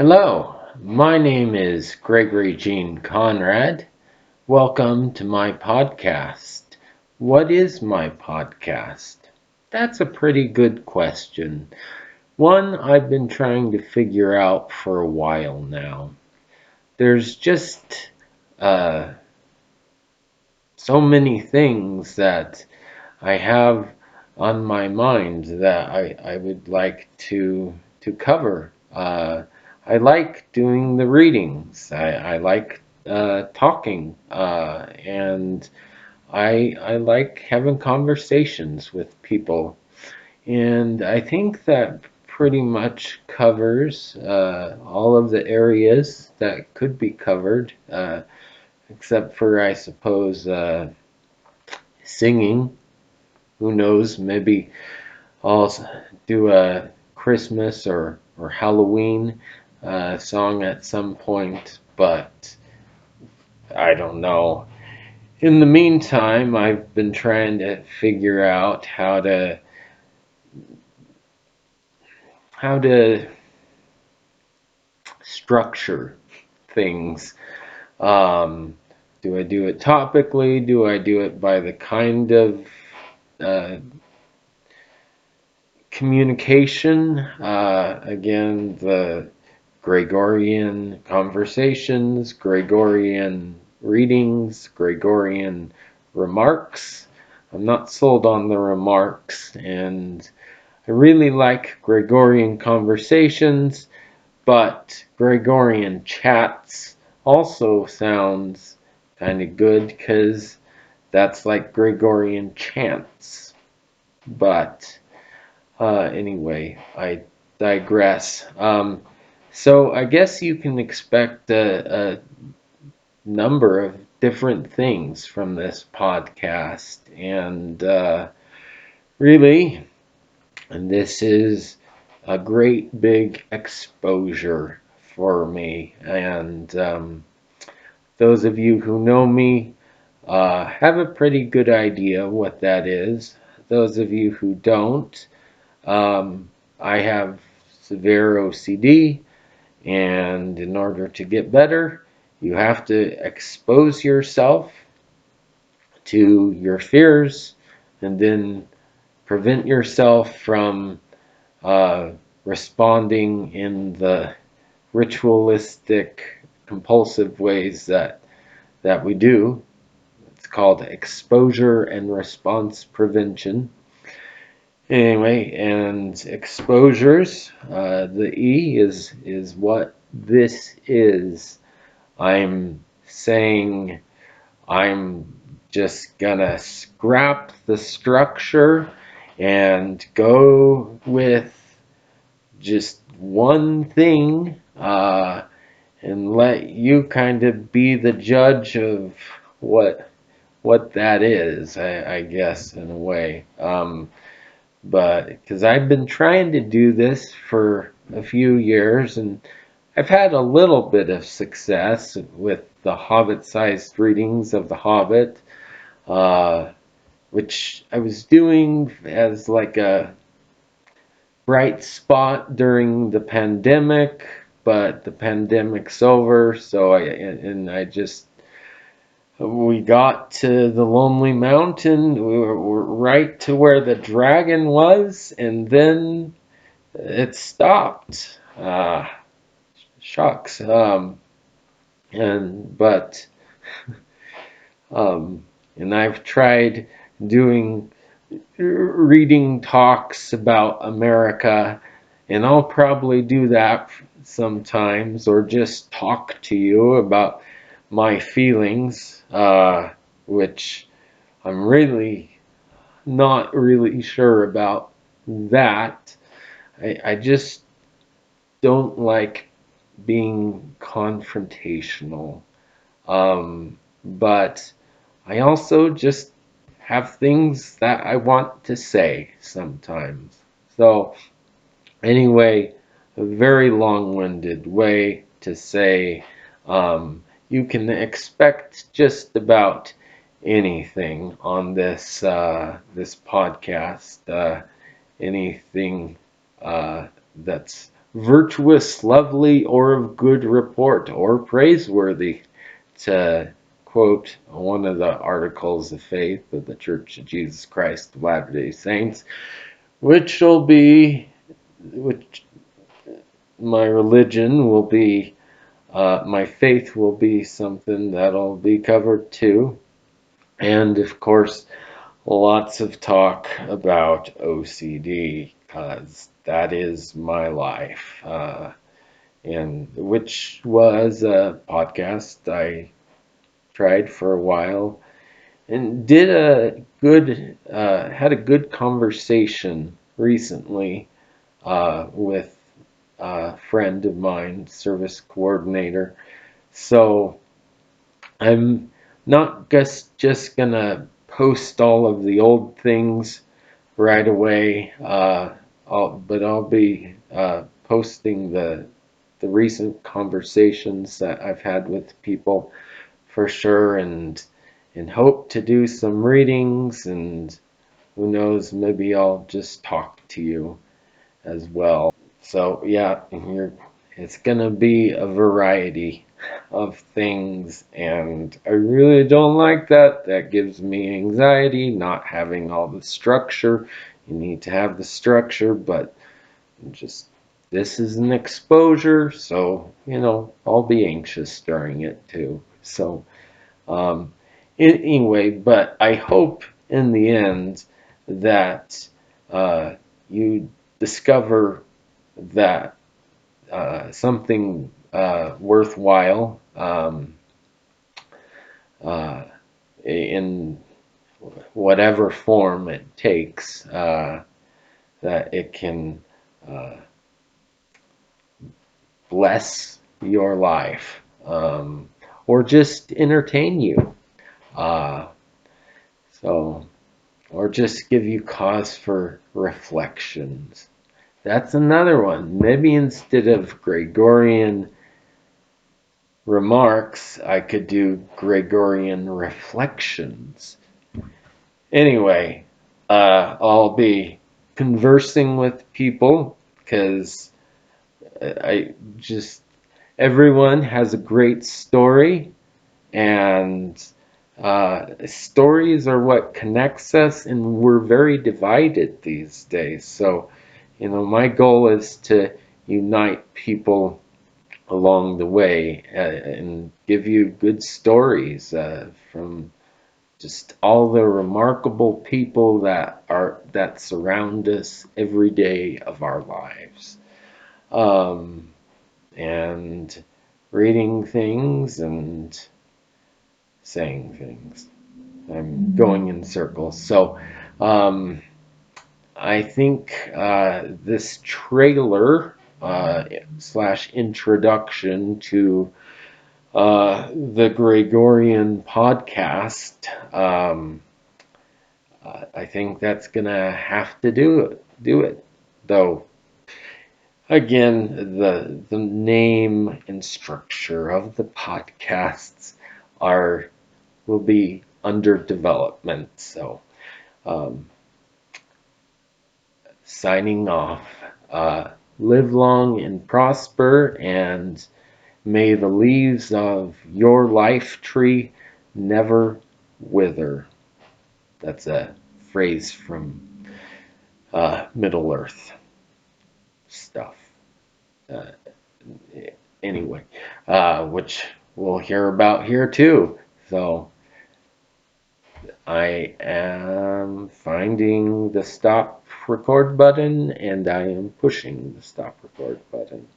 Hello, my name is Gregory Jean Conrad. Welcome to my podcast. What is my podcast? That's a pretty good question. One I've been trying to figure out for a while now. There's just uh, so many things that I have on my mind that I would like to cover. I like doing the readings. I like talking, and I like having conversations with people. And I think that pretty much covers all of the areas that could be covered, except for, I suppose, singing. Who knows? Maybe I'll do a Christmas or Halloween song at some point, but I don't know. In the meantime, I've been trying to figure out how to structure things. Um, do I do it topically? Do I do it by the kind of uh, communication? Again, the Gregorian conversations, Gregorian readings, Gregorian remarks. I'm not sold on the remarks, and I really like Gregorian conversations, but Gregorian chats also sounds kind of good because that's like Gregorian chants. But anyway, I digress. So I guess you can expect a number of different things from this podcast, and really, and this is a great big exposure for me. And those of you who know me have a pretty good idea what that is. Those of you who don't, um, I have severe OCD, and in order to get better, you have to expose yourself to your fears and then prevent yourself from uh, responding in the ritualistic, compulsive ways that we do. It's called exposure and response prevention. Anyway, and exposures, the E is what this is. I'm saying I'm just gonna scrap the structure and go with just one thing, and let you kind of be the judge of what what that is, I guess, in a way. But because I've been trying to do this for a few years, and I've had a little bit of success with the Hobbit-sized readings of The Hobbit, uh, which I was doing as like a bright spot during the pandemic, but the pandemic's over, so I just we got to the Lonely Mountain. We were right to where the dragon was, and then it stopped. Shucks. And but um, and I've tried doing reading talks about America, and I'll probably do that sometimes, or just talk to you about my feelings, which I'm really not really sure about that. I just don't like being confrontational. But I also just have things that I want to say sometimes. So, anyway, a very long winded way to say you can expect just about anything on this podcast, anything that's virtuous, lovely, or of good report, or praiseworthy, to quote one of the articles of faith of the Church of Jesus Christ of Latter-day Saints, which my religion will be, my faith will be something that'll be covered too. And of course, lots of talk about OCD, because that is my life. And which was a podcast I tried for a while and had a good conversation recently with a friend of mine, service coordinator. So I'm not just gonna post all of the old things right away, but I'll be posting the recent conversations that I've had with people for sure, and hope to do some readings, and who knows, maybe I'll just talk to you as well. So yeah, it's gonna be a variety of things, and I really don't like that. That gives me anxiety, not having all the structure. You need to have the structure, but just this is an exposure, so I'll be anxious during it too. So um, anyway, but I hope in the end that you discover that something worthwhile uh, in whatever form it takes, that it can uh, bless your life, or just entertain you. Uh, so, or just give you cause for reflections. That's another one. Maybe instead of Gregorian remarks, I could do Gregorian reflections. Anyway, I'll be conversing with people because I just everyone has a great story, and stories are what connects us, and we're very divided these days. So, my goal is to unite people along the way, and give you good stories from just all the remarkable people that surround us every day of our lives, um, and reading things and saying things. I'm going in circles. So I think this trailer slash introduction to the Gregorian podcast, I think that's gonna have to do it. Though again, the name and structure of the podcasts are will be under development. So um, signing off. Live long and prosper, and may the leaves of your life tree never wither. That's a phrase from Middle Earth stuff. Uh, anyway, which we'll hear about here too. So I am finding the stop record button, and I am pushing the stop record button.